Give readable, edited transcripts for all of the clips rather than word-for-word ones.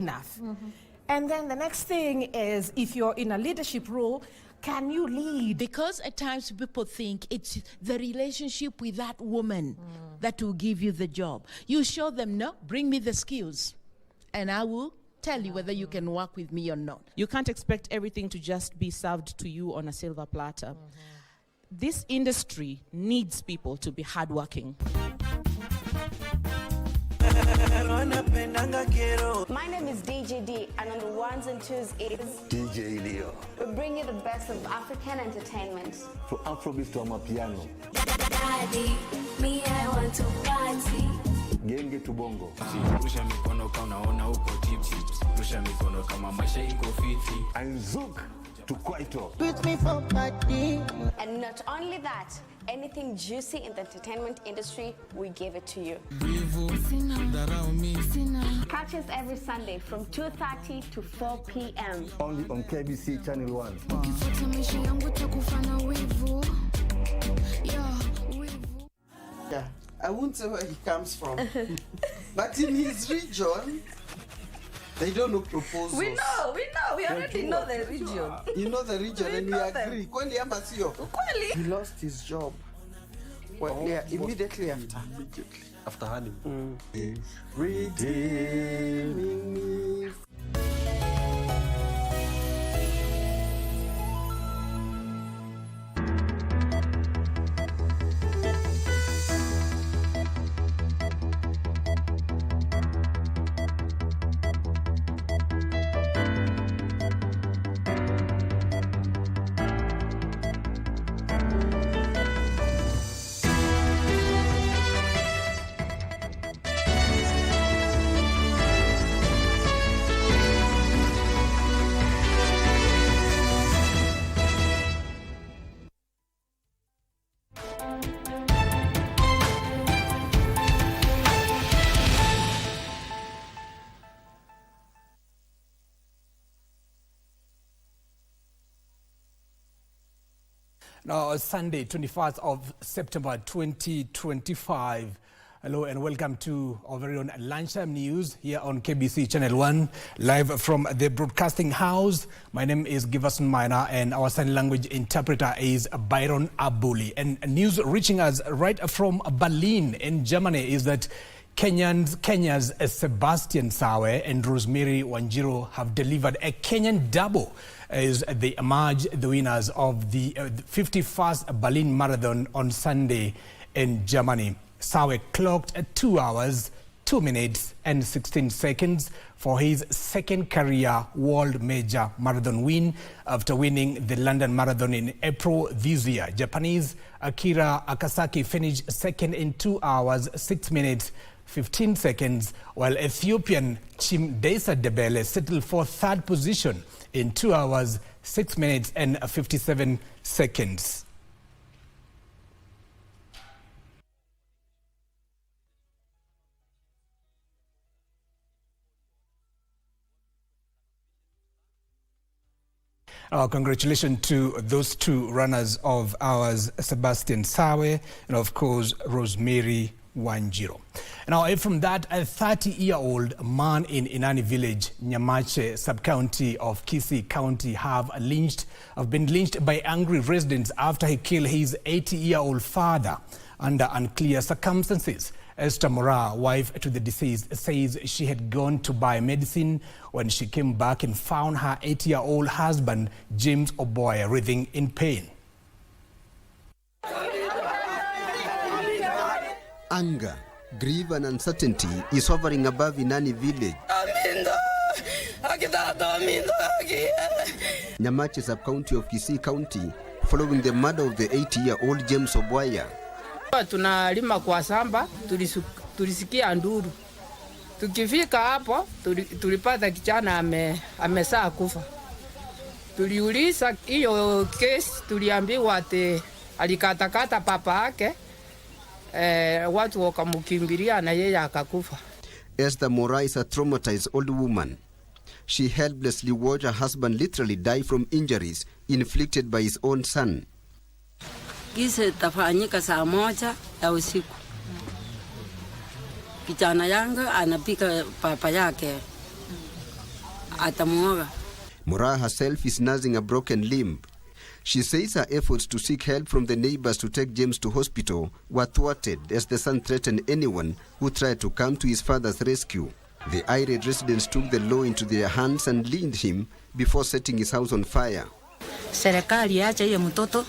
enough. And then the next thing is, if you're in a leadership role, can you lead? Because at times people think it's the relationship with that woman that will give you the job. You show them, no, bring me the skills, and I will tell you whether you can work with me or not. You can't expect everything to just be served to you on a silver platter. This industry needs people to be hardworking. My name is DJ D, and on the ones and twos is DJ Leo. We bring you the best of African entertainment. From Afrobeat to Amapiano. Daddy, me I want to party. Genge to bongo. Rusha mikono kama unaona uko tipsy. Rusha mikono kama maisha iko fiti. And Zouk to Kwaito. Put me for party. And not only that, anything juicy in the entertainment industry, we give it to you. Catch us every Sunday from 2:30 to 4 p.m. Only on KBC Channel 1. Yeah, I won't say where he comes from. But in his region, they don't know proposals. We already know the region. You know the region and we agree. Kweli ama sio? Kweli. He lost his job. Well, yeah, immediately after. After honeymoon. Redeeming me. Now, Sunday, 21st of September 2025. Hello and welcome to our very own Lunchtime News here on KBC Channel 1, live from the broadcasting house. My name is Giverson Minor and our sign language interpreter is Byron Abuli. And news reaching us right from Berlin in Germany is that Kenya's Sebastian Sawe and Rosemary Wanjiru have delivered a Kenyan double as they emerge the winners of the 51st Berlin Marathon on Sunday in Germany. Sawe clocked 2 hours, 2 minutes and 16 seconds for his second career World Major Marathon win after winning the London Marathon in April this year. Japanese Akira Akasaki finished second in 2 hours, 6 minutes, 15 seconds, while Ethiopian Chimdesa Debele settled for third position in 2 hours, 6 minutes and 57 seconds. Congratulations to those two runners of ours, Sebastian Sawe and of course Rosemary Wanjiru. Now, from that, a 30-year-old man in Inani village, Nyamache, sub-county of Kisii County, have been lynched by angry residents after he killed his 80-year-old father under unclear circumstances. Esther Mora, wife to the deceased, says she had gone to buy medicine when she came back and found her 80-year-old husband, James Oboy, writhing in pain. Anger, grief and uncertainty is hovering above Inani village. Nyamache sub-county of Kisii County, following the murder of the 80-year-old James Oboya. Tunalima kwa samba, tulisikia nduru. Tukifika hapo, tulipata kijana amesaa kufa. Tuliuliza hiyo kesi, tuliambiwa ati alikatakata papa yake. Watu wakamkimbilia na yeye akakufa. Esther Mora is a traumatized old woman. She helplessly watched her husband literally die from injuries inflicted by his own son. Kisa tafanyika saa 1 ya usiku. Kijana yangu anapika papa yake. atamuoga. Moraa herself is nursing a broken limb. She says her efforts to seek help from the neighbors to take James to hospital were thwarted as the son threatened anyone who tried to come to his father's rescue. The irate residents took the law into their hands and leaned him before setting his house on fire. Serikali acha hiyo mtoto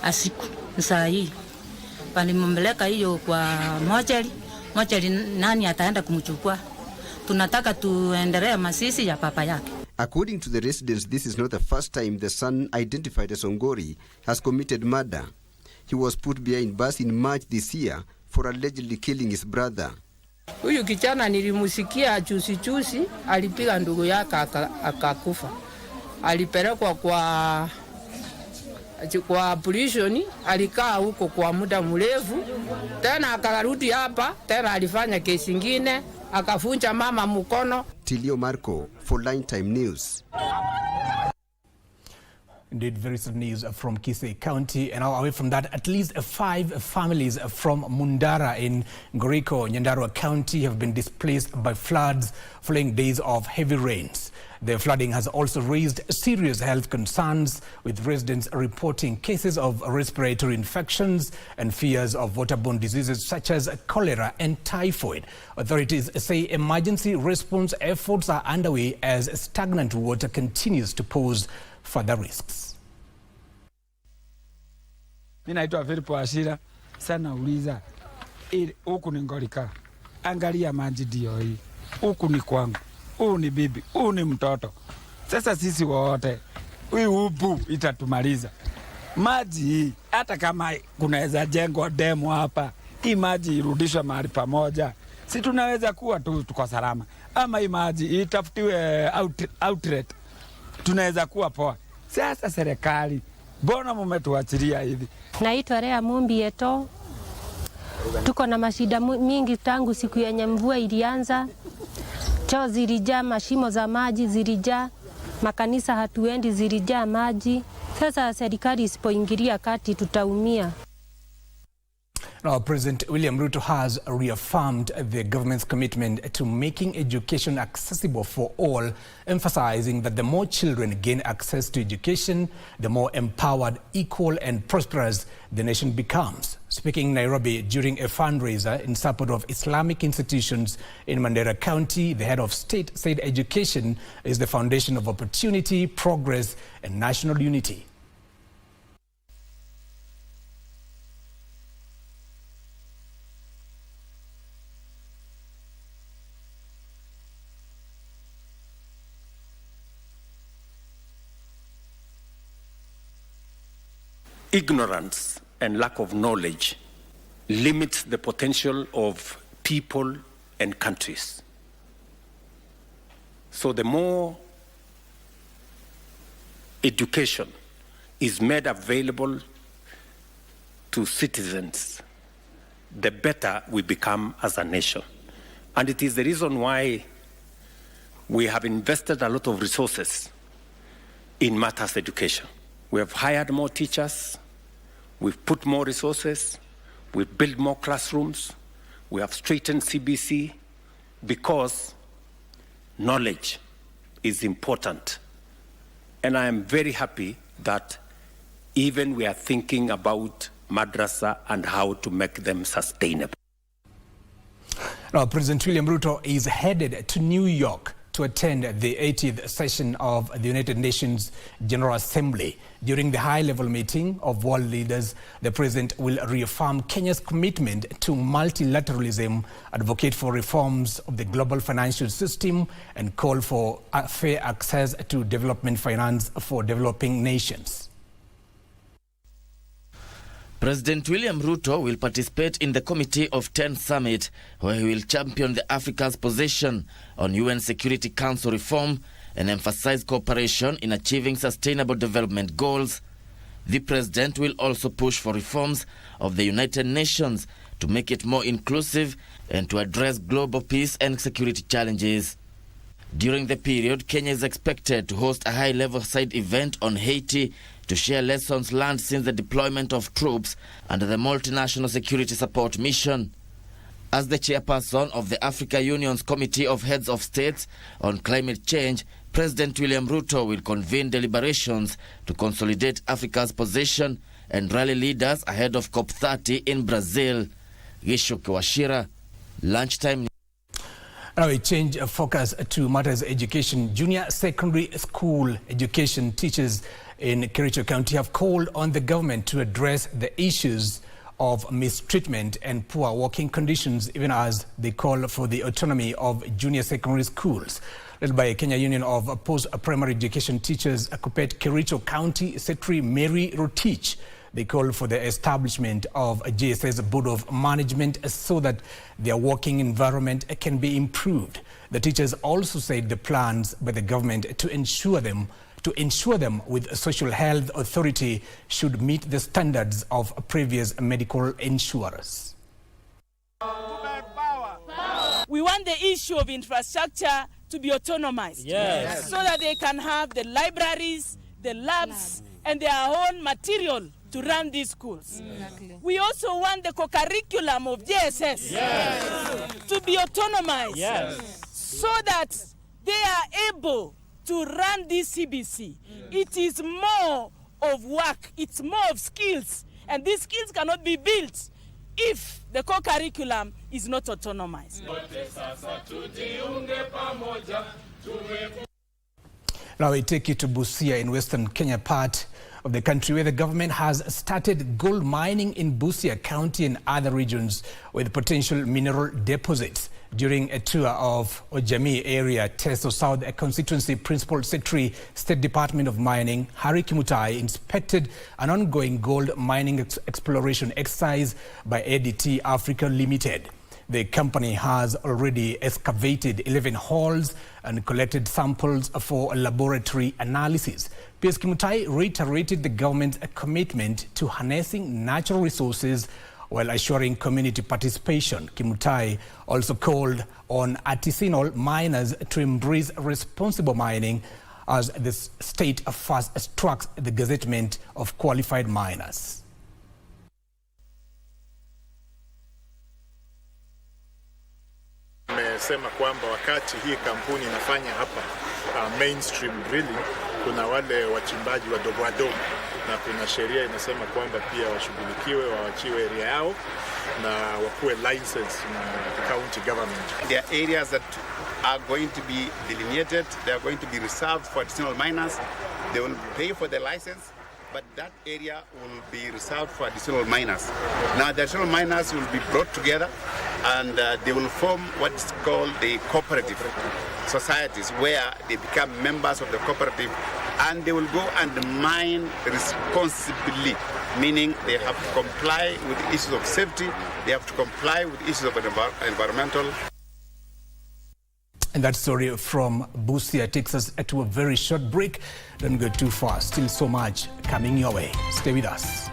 asiku saa hii. Walimpeleka hiyo kwa mochari. Mochari nani ataenda kumchukua? Tunataka tuendelee masisi ya papa yake. According to the residents, this is not the first time the son, identified as Ongori, has committed murder. He was put behind bars in March this year for allegedly killing his brother. Huyu kijana nilimusikia chusi alipiga ndugu yake akakufa. Alipelekwa kwa prison, alikaa huko kwa muda mrefu. Tena akarudi hapa, tena alifanya kesi nyingine, akafunja mama mkono. Tilio Marco for Lunchtime News. Indeed, very sad news from Kisii County. And away from that, at least 5 families from Mundara in Ngoriko, Nyandarua County have been displaced by floods following days of heavy rains. The flooding has also raised serious health concerns, with residents reporting cases of respiratory infections and fears of waterborne diseases such as cholera and typhoid. Authorities say emergency response efforts are underway as stagnant water continues to pose further risks. Mimi naitwa Filipo Ashira, sana uliza huku ni Ngorika, angalia maji ndio hii, huku ni kwangu, huu ni bibi, huu ni mtoto. Sasa sisi wote hii upu itatumaliza. Maji hii hata kama kunaweza jengwa demo hapa, hii maji irudishwe mahali pamoja, si tunaweza kuwa tu tuko salama. Ama hii maji itafutiwe outlet, tunaweza kuwa poa. Sasa serikali, mbona mmetuachilia hivi? Naitwa Rea Mumbi Eto. Tuko na mashida mingi tangu siku yenye mvua ilianza. Choo zilijaa, mashimo za maji zilijaa, makanisa hatuendi zilijaa maji. Sasa serikali isipoingilia kati tutaumia. Now, President William Ruto has reaffirmed the government's commitment to making education accessible for all, emphasizing that the more children gain access to education, the more empowered, equal and prosperous the nation becomes. Speaking in Nairobi during a fundraiser in support of Islamic institutions in Mandera County, the head of state said education is the foundation of opportunity, progress and national unity. Ignorance and lack of knowledge limits the potential of people and countries. So the more education is made available to citizens, the better we become as a nation. And it is the reason why we have invested a lot of resources in matters education. We have hired more teachers, we've put more resources, we've built more classrooms, we have straightened CBC, because knowledge is important. And I am very happy that even we are thinking about madrasa and how to make them sustainable. Now, President William Ruto is headed to New York to attend the 80th session of the United Nations General Assembly. During the high-level meeting of world leaders, the president will reaffirm Kenya's commitment to multilateralism, advocate for reforms of the global financial system, and call for fair access to development finance for developing nations. President William Ruto will participate in the Committee of 10 Summit, where he will champion the Africa's position on UN Security Council reform and emphasize cooperation in achieving sustainable development goals. The president will also push for reforms of the United Nations to make it more inclusive and to address global peace and security challenges. During the period, Kenya is expected to host a high-level side event on Haiti to share lessons learned since the deployment of troops under the multinational security support mission. As the chairperson of the Africa Union's Committee of Heads of States on Climate Change, President William Ruto will convene deliberations to consolidate Africa's position and rally leaders ahead of COP30 in Brazil. Gisho Kiwashira, Lunchtime. Now we change focus to matters education. Junior secondary school education teachers in Kericho County have called on the government to address the issues of mistreatment and poor working conditions, even as they call for the autonomy of junior secondary schools. Led by Kenya Union of Post-Primary Education Teachers, Kupet Kericho County Secretary Mary Rotich, they call for the establishment of a JSS Board of Management so that their working environment can be improved. The teachers also said the plans by the government to ensure them with Social Health Authority should meet the standards of previous medical insurers. We want the issue of infrastructure to be autonomized, so that they can have the libraries, the labs, and their own material to run these schools. We also want the co-curriculum of JSS to be autonomized, so that they are able to run this CBC. It is more of work, it's more of skills, and these skills cannot be built if the co-curriculum is not autonomized. Now we take you to Busia in Western Kenya part of the country, where the government has started gold mining in Busia County and other regions with potential mineral deposits. During a tour of Ojami area, Teso South Constituency Principal Secretary, State Department of Mining, Harry Kimutai, inspected an ongoing gold mining exploration exercise by ADT Africa Limited. The company has already excavated 11 holes and collected samples for laboratory analysis. PS Kimutai reiterated the government's commitment to harnessing natural resources while assuring community participation. Kimutai also called on artisanal miners to embrace responsible mining as the state first tracks the gazettement of qualified miners. Amesema kwamba wakati hii kampuni inafanya hapa mainstream drilling, kuna wale wachimbaji wadogo wadogo, na kuna sheria inasema kwamba pia washughulikiwe, waachiwe area yao na wakuwe license na county government. There are areas that are going to be delineated, they are going to be reserved for artisanal miners. They will pay for the license, but that area will be reserved for additional miners. Now the additional miners will be brought together and they will form what is called the cooperative societies, where they become members of the cooperative and they will go and mine responsibly, meaning they have to comply with the issues of safety, they have to comply with issues of environmental. And that story from Busia takes us to a very short break. Don't go too far. Still so much coming your way. Stay with us.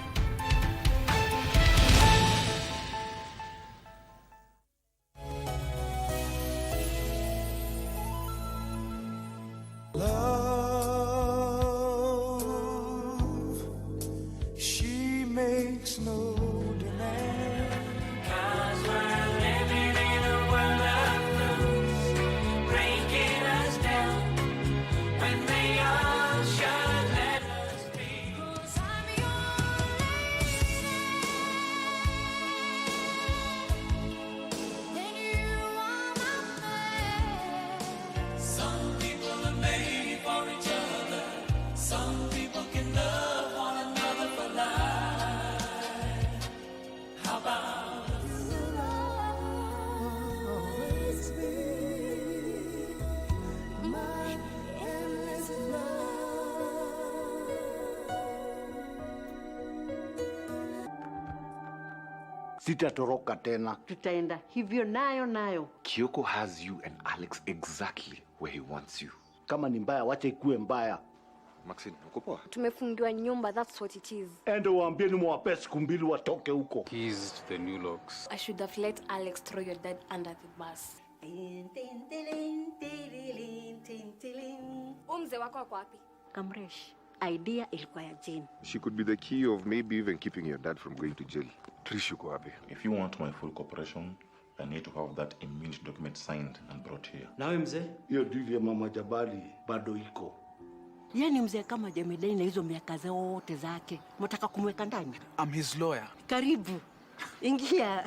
She makes no demand. 'Cause we're living in a world of rules, breaking us down when they all should let us be. 'Cause I'm your lady, and you are my man. Some people are made for each other. Some people can love one another for life. How about always be my endless love? Sitatoroka tena. Tutaenda hivyo nayo. Kioko has you and Alex exactly where he wants you. Kama ni mbaya, wacha ikuwe mbaya. Maxine, uko poa? Tumefungiwa nyumba, that's what it is. Ende waambie ni mwape siku mbili watoke huko. Keys to the new locks. I should have let Alex throw your dad under the bus. Mzee wako wako wapi? Kamresh, idea ilikuwa ya Jane. She could be the key of maybe even keeping your dad from going to jail. Trish uko wapi? If you want my full cooperation, I need to have that immunity document signed and brought here. Nawe mzee, hiyo deal ya Mama Jabali bado iko. Yeye ni mzee kama Jemedei na hizo miaka zote zake. Mtaka kumweka ndani? I'm his lawyer. Karibu. Ingia.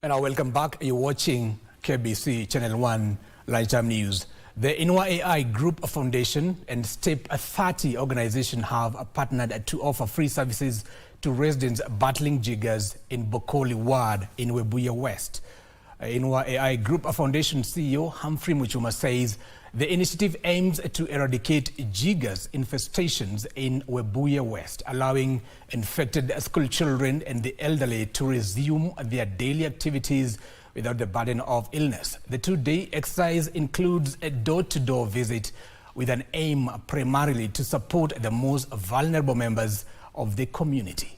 And now welcome back. You're watching KBC Channel 1 Lunchtime News. The Inua AI Group Foundation and Step 30 organization have partnered to offer free services to residents battling jiggers in Bokoli Ward in Webuye West. Inua AI Group Foundation CEO Humphrey Muchuma says the initiative aims to eradicate jiggers infestations in Webuye West, allowing infected school children and the elderly to resume their daily activities without the burden of illness. The two-day exercise includes a door-to-door visit with an aim primarily to support the most vulnerable members of the community.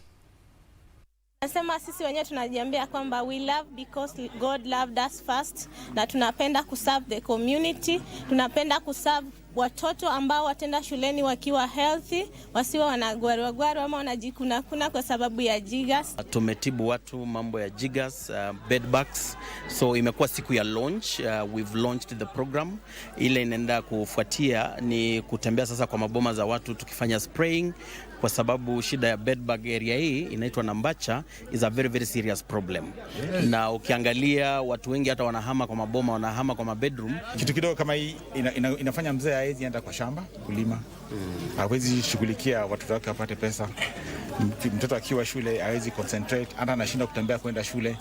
Nasema sisi wenyewe tunajiambia kwamba we love because God loved us first, na tunapenda kuserve the community, tunapenda kuserve watoto ambao watenda shuleni wakiwa healthy, wasiwa wanagwarwa ama wanajikuna kwa sababu ya jiggers. Tumetibu watu mambo ya jiggers, bedbugs. So imekuwa siku ya launch, we've launched the program. Ile inaenda kufuatia ni kutembea sasa kwa maboma za watu tukifanya spraying, kwa sababu shida ya bedbug area hii inaitwa Nambacha is a very very serious problem. Na ukiangalia watu wengi hata wanahama kwa maboma, wanahama kwa mabedroom. Kitu kidogo kama hii inafanya mzee hawezi enda kwa shamba kulima. Hawezi shughulikia watoto wake wapate pesa. Mtoto akiwa shule hawezi concentrate, hata anashinda kutembea kwenda shule.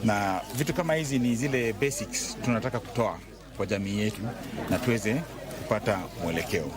Na vitu kama hizi ni zile basics tunataka kutoa kwa jamii yetu na tuweze kupata mwelekeo.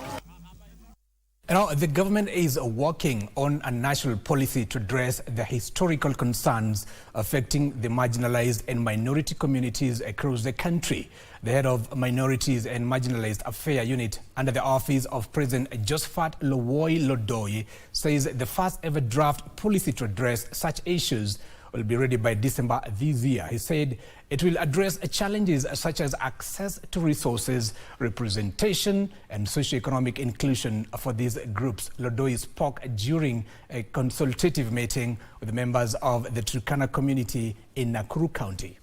Now, the government is working on a national policy to address the historical concerns affecting the marginalized and minority communities across the country. The head of Minorities and Marginalized Affairs Unit under the office of President Josephat Lowoi Lodoi says the first ever draft policy to address such issues will be ready by December this year. He said it will address challenges such as access to resources, representation, and socioeconomic inclusion for these groups. Lodoi spoke during a consultative meeting with members of the Turkana community in Nakuru County.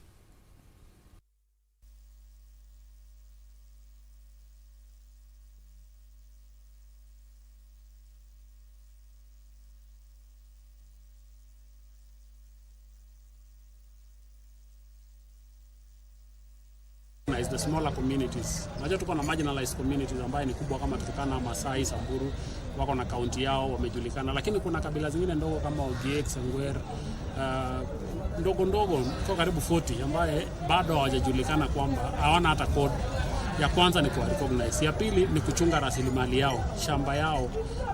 Is the smaller communities. Unajua tuko na marginalized communities ambaye ni kubwa kama Turkana, Masai, Samburu, wako na kaunti yao wamejulikana, lakini kuna kabila zingine ndogo kama Ogiek, Sengwer, ndogo kwa karibu 40 ambaye bado hawajajulikana kwamba hawana hata code. Ya kwanza ni ku recognize, ya pili ni kuchunga rasilimali yao, shamba yao,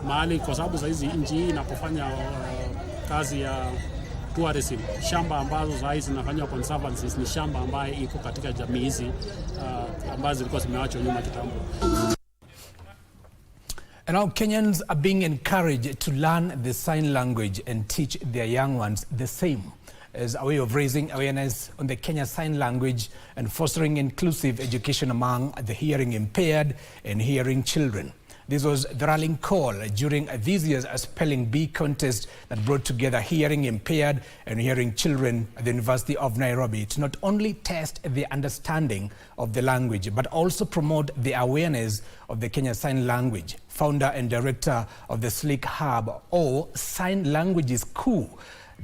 mahali, kwa sababu saizi nchi hii inapofanya kazi ya tourism, shamba ambazo sasa zinafanywa conservancies ni shamba ambaye iko katika jamii hizi ambazo zilikuwa zimeachwa nyuma kitambo. And now Kenyans are being encouraged to learn the sign language and teach their young ones the same as a way of raising awareness on the Kenya Sign Language and fostering inclusive education among the hearing impaired and hearing children. This was the rallying call during this year's Spelling Bee contest that brought together hearing impaired and hearing children at the University of Nairobi to not only test their understanding of the language, but also promote the awareness of the Kenya Sign Language. Founder and director of the Slick Hub, or Sign Language is Cool,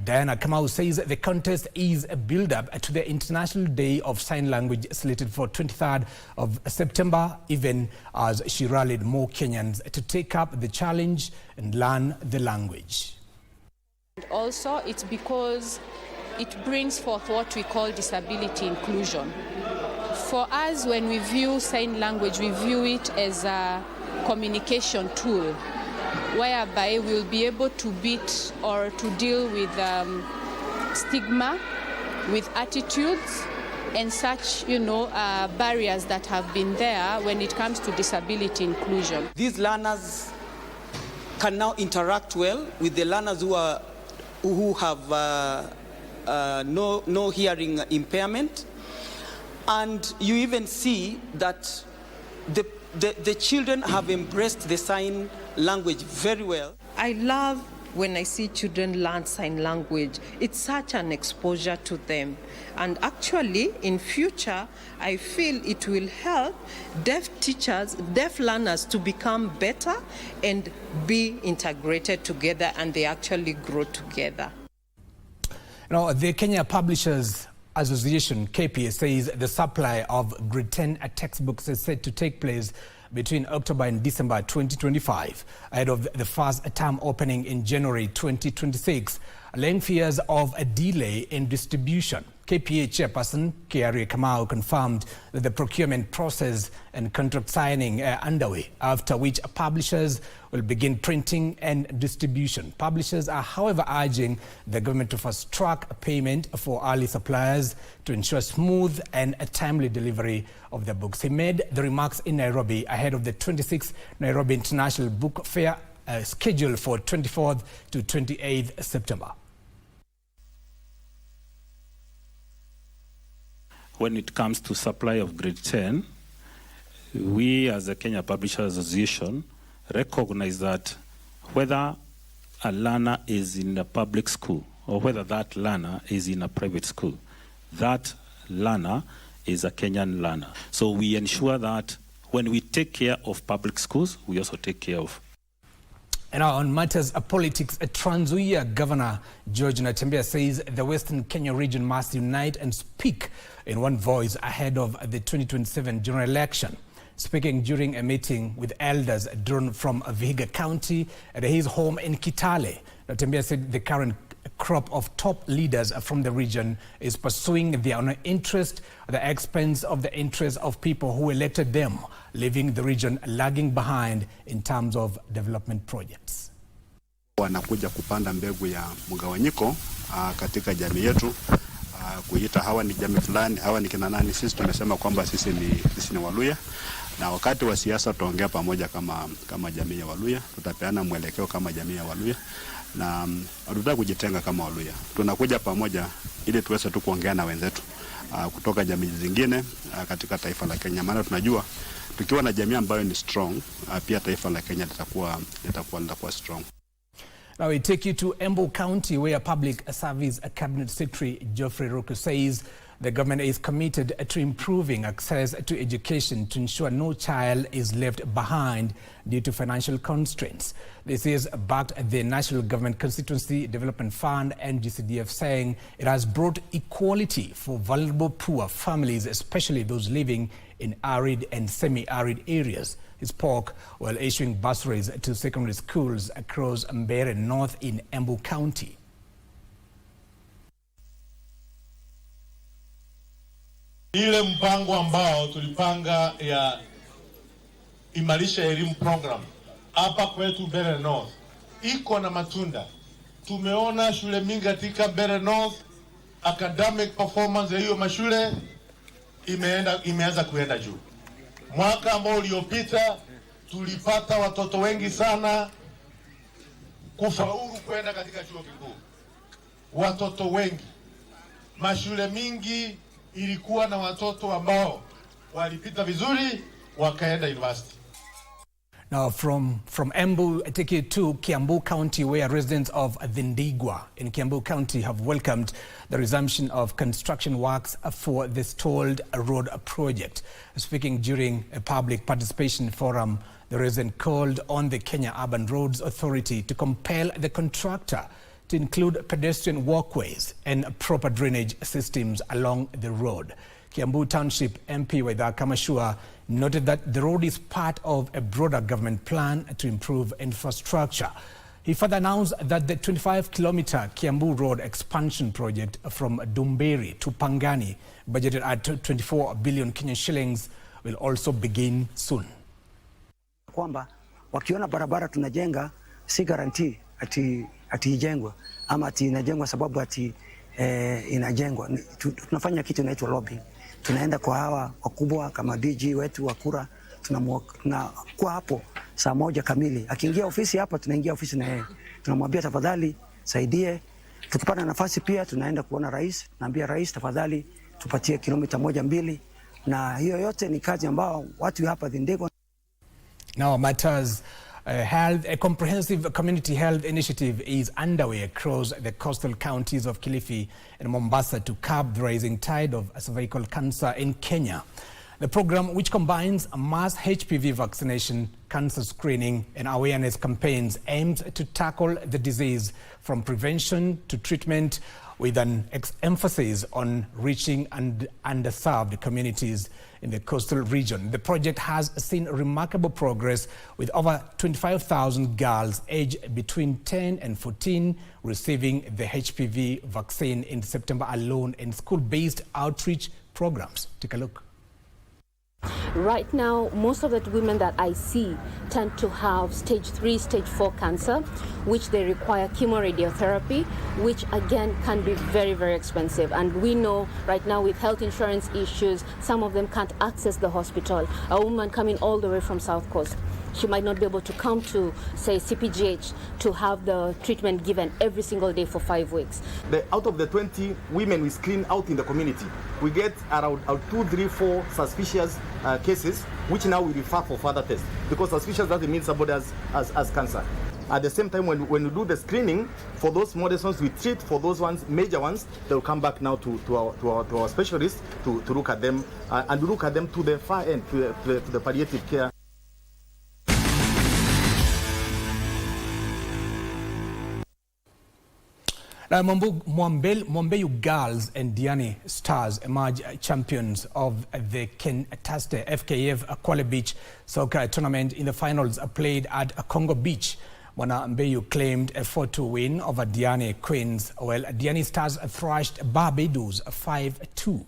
Diana Kamau says the contest is a build-up to the International Day of Sign Language slated for 23rd of September, even as she rallied more Kenyans to take up the challenge and learn the language. And also, it's because it brings forth what we call disability inclusion. For us, when we view sign language, we view it as a communication tool, whereby we'll be able to beat or to deal with stigma, with attitudes, and such, barriers that have been there when it comes to disability inclusion. These learners can now interact well with the learners who have no hearing impairment, And you even see that the children have embraced the sign language very well. I love when I see children learn sign language. It's such an exposure to them. And actually, in future, I feel it will help deaf teachers, deaf learners to become better and be integrated together, and they actually grow together. Now, the Kenya Publishers Association, KPA, says the supply of grade 10 textbooks is set to take place between October and December 2025, ahead of the first term opening in January 2026, laying fears of a delay in distribution. KPA chairperson Kiari Kamau confirmed that the procurement process and contract signing are underway, after which publishers will begin printing and distribution. Publishers are, however, urging the government to fast-track payment for early suppliers to ensure smooth and a timely delivery of the books. He made the remarks in Nairobi ahead of the 26th Nairobi International Book Fair, scheduled for 24th to 28th September. When it comes to supply of grade 10, we as the Kenya Publishers Association recognize that whether a learner is in a public school or whether that learner is in a private school, that learner is a Kenyan learner. So we ensure that when we take care of public schools, we also take care of. And now on matters of politics, Trans Nzoia Governor George Natembeya says the Western Kenya region must unite and speak in one voice ahead of the 2027 general election. Speaking during a meeting with elders drawn from Vihiga County at his home in Kitale, Natembeya said the current crop of top leaders from the region is pursuing their own interest at the expense of the interests of people who elected them, leaving the region lagging behind in terms of development projects. Wanakuja kupanda mbegu ya mgawanyiko katika jamii yetu, kuita hawa ni jamii fulani, hawa ni kina nani. Sisi tumesema kwamba sisi ni Waluya, na wakati wa siasa tutaongea pamoja kama jamii ya Waluya, tutapeana mwelekeo kama jamii ya Waluya, na hatutaki kujitenga kama Waluya. Tunakuja pamoja ili tuweze tu kuongea na wenzetu kutoka jamii zingine katika taifa la Kenya, maana tunajua tukiwa na jamii ambayo ni strong, pia taifa la Kenya litakuwa strong. Now we take you to Embu County, where Public Service Cabinet Secretary Geoffrey Ruku says the government is committed to improving access to education to ensure no child is left behind due to financial constraints. This is backed the National Government Constituency Development Fund, NGCDF, saying it has brought equality for vulnerable poor families, especially those living in arid and semi-arid areas. He spoke while issuing bursaries to secondary schools across Mbeere North in Embu County. Ile mpango ambao tulipanga ya imarisha elimu program hapa kwetu Mbeere North iko na matunda. Tumeona shule mingi katika Mbeere North, academic performance ya hiyo mashule imeanza kuenda juu. Mwaka ambao uliopita tulipata watoto wengi sana kufaulu kwenda katika chuo kikuu. Watoto wengi. Mashule mingi ilikuwa na watoto ambao walipita vizuri wakaenda university. Now from Embu, I take you to Kiambu County, where residents of Thindigwa in Kiambu County have welcomed the resumption of construction works for the stalled road project. Speaking during a public participation forum, the resident called on the Kenya Urban Roads Authority to compel the contractor to include pedestrian walkways and proper drainage systems along the road. Kiambu Township MP Waitha Kamashua noted that the road is part of a broader government plan to improve infrastructure. He further announced that the 25-kilometer Kiambu Road expansion project from Dumberi to Pangani, budgeted at 24 billion Kenyan shillings, will also begin soon. Kwamba wakiona barabara tunajenga si guarantee ati ijengwe ama ati inajengwa sababu ati inajengwa. Tunafanya kitu inaitwa lobbying. Tunaenda kwa hawa wakubwa kama DG wetu wa kura, tunakuwa hapo saa 1 kamili. Akiingia ofisi hapa, tunaingia ofisi na yeye. Tunamwambia tafadhali saidie. Tukipata nafasi pia tunaenda kuona rais, naambia rais tafadhali tupatie kilomita 1-2 na hiyo yote ni kazi ambao watu hapa Thindego. Now matters a comprehensive community health initiative is underway across the coastal counties of Kilifi and Mombasa to curb the rising tide of cervical cancer in Kenya. The program, which combines mass HPV vaccination, cancer screening and awareness campaigns, aims to tackle the disease from prevention to treatment with an emphasis on reaching underserved communities in the coastal region. The project has seen remarkable progress, with over 25,000 girls aged between 10 and 14 receiving the HPV vaccine in September alone in school-based outreach programs. Take a look. Right now, most of the women that I see tend to have stage 3, stage 4 cancer, which they require chemoradiotherapy, which again can be very, very expensive. And we know right now with health insurance issues, some of them can't access the hospital. A woman coming all the way from South Coast, she might not be able to come to, say, CPGH to have the treatment given every single day for 5 weeks. Out of the 20 women we screen out in the community, we get around 2, 3, 4 suspicious cases, which now we refer for further tests, because suspicious doesn't mean somebody has cancer. At the same time, when we do the screening for those modest ones, we treat for those ones, major ones, they'll come back now to our specialists to look at them, and we look at them to the far end, to the palliative care. Now, Mombeyu Girls and Diani Stars emerge champions of the Kentaste FKF Kwale Beach soccer tournament in the finals played at Congo Beach. Mwana Mbeyu claimed a 4-2 win over Diani Queens, while Diani Stars thrashed Barbados 5-2.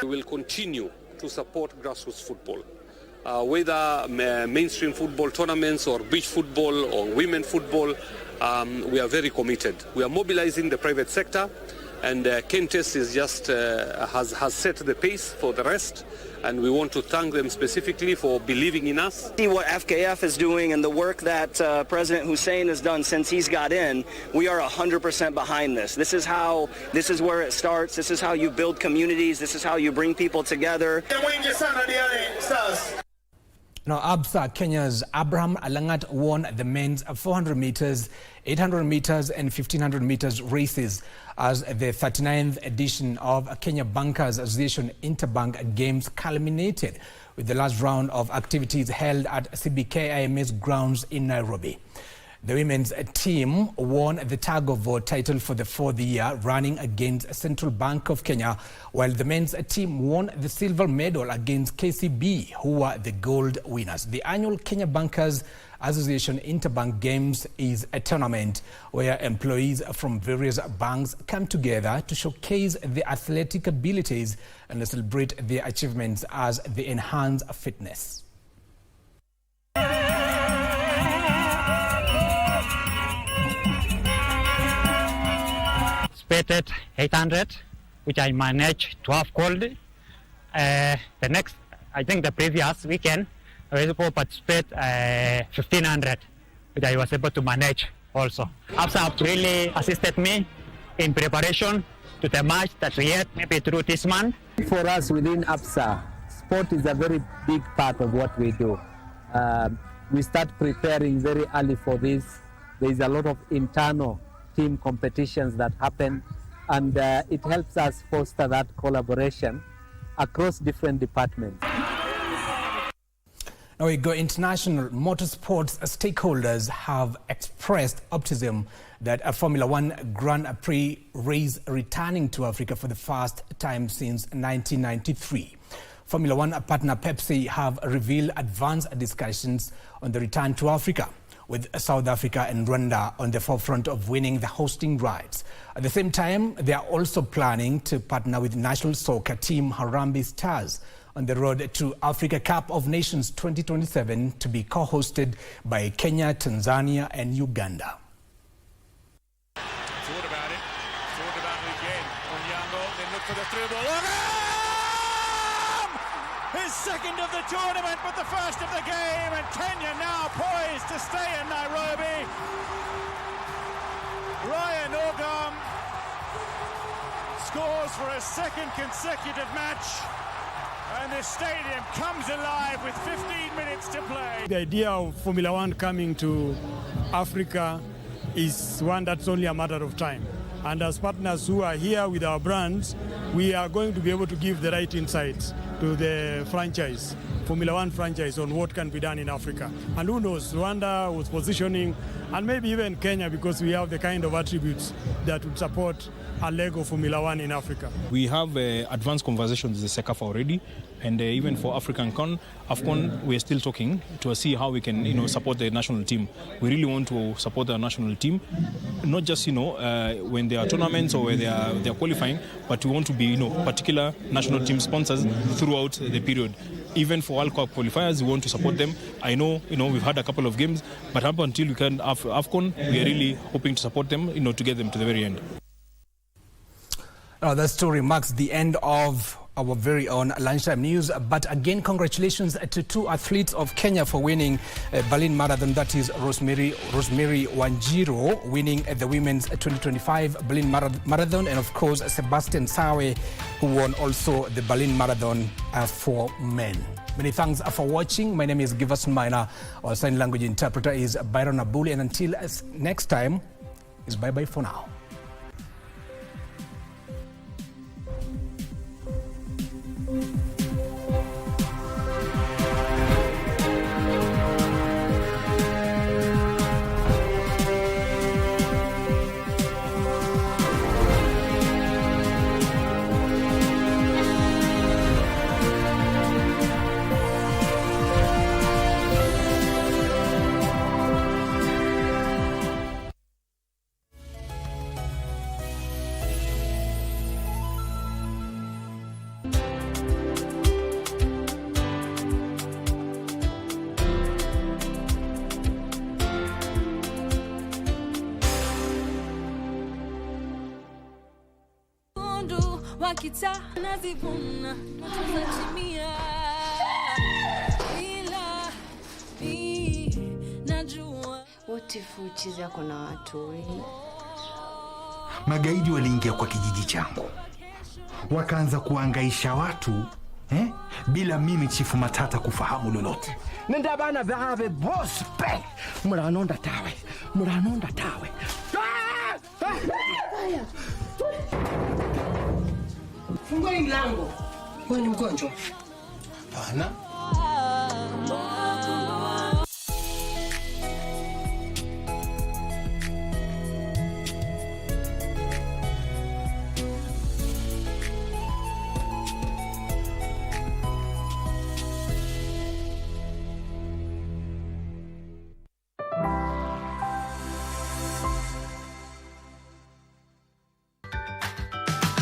We will continue to support grassroots football, whether mainstream football tournaments or beach football or women football. We are very committed. We are mobilizing the private sector, and Kentes is just has set the pace for the rest, and we want to thank them specifically for believing in us. See what FKF is doing and the work that President Hussein has done since he's got in. We are 100% behind this. This is where it starts. This is how you build communities. This is how you bring people together. Now, ABSA Kenya's Abraham Alangat won the men's 400 meters, 800 meters and 1500 meters races as the 39th edition of Kenya Bankers Association Interbank Games culminated with the last round of activities held at CBK IMS grounds in Nairobi. The women's team won the tug-of-war title for the 4th year running against Central Bank of Kenya, while the men's team won the silver medal against KCB, who were the gold winners. The annual Kenya Bankers Association Interbank Games is a tournament where employees from various banks come together to showcase their athletic abilities and celebrate their achievements as they enhance fitness. Participated 800, which I managed to have called. The previous weekend, I was able to participate 1500, which I was able to manage also. ABSA really assisted me in preparation to the match that we had maybe through this month. For us within ABSA, sport is a very big part of what we do. We start preparing very early for this. There is a lot of internal team competitions that happen, and it helps us foster that collaboration across different departments. Now we go international. Motorsports stakeholders have expressed optimism that a Formula One Grand Prix race returning to Africa for the first time since 1993. Formula One partner Pepsi have revealed advanced discussions on the return to Africa, with South Africa and Rwanda on the forefront of winning the hosting rights. At the same time, they are also planning to partner with national soccer team Harambee Stars on the road to Africa Cup of Nations 2027 to be co-hosted by Kenya, Tanzania and Uganda. Thought through ball. His second of the tournament, but the first of the game, and Kenya now poised to stay in Nairobi. Ryan Ogam scores for a second consecutive match, and the stadium comes alive with 15 minutes to play. The idea of Formula One coming to Africa is one that's only a matter of time. And as partners who are here with our brands, we are going to be able to give the right insights to the franchise, Formula One franchise, on what can be done in Africa. And who knows, Rwanda was positioning, and maybe even Kenya, because we have the kind of attributes that would support a leg of Formula One in Africa. We have advanced conversations with the CECAFA already, and even for AFCON, we are still talking to see how we can, support the national team. We really want to support the national team, not just, when there are tournaments or when they are qualifying, but we want to be, particular national team sponsors throughout the period. Even for World Cup qualifiers, we want to support them. I know, we've had a couple of games, but up until we can have AFCON, we are really hoping to support them, to get them to the very end. That story marks the end of our very own Lunchtime News. But again, congratulations to two athletes of Kenya for winning Berlin Marathon. That is Rosemary Wanjiru winning the women's 2025 Berlin Marathon, and of course Sebastian Sawe, who won also the Berlin Marathon for men. Many thanks for watching. My name is Giverson Minor. Our sign language interpreter is Byron Abuli, and until next time, it's bye-bye for now. Wakita nazivuna tunatimia ila najua what if uchizi yako na watu wengi. Magaidi waliingia kwa kijiji changu, wakaanza kuangaisha watu bila mimi Chifu Matata kufahamu lolote. Nenda bana dhave boss pe muranonda tawe Fungua mlango. Wewe ni mgonjwa? Hapana.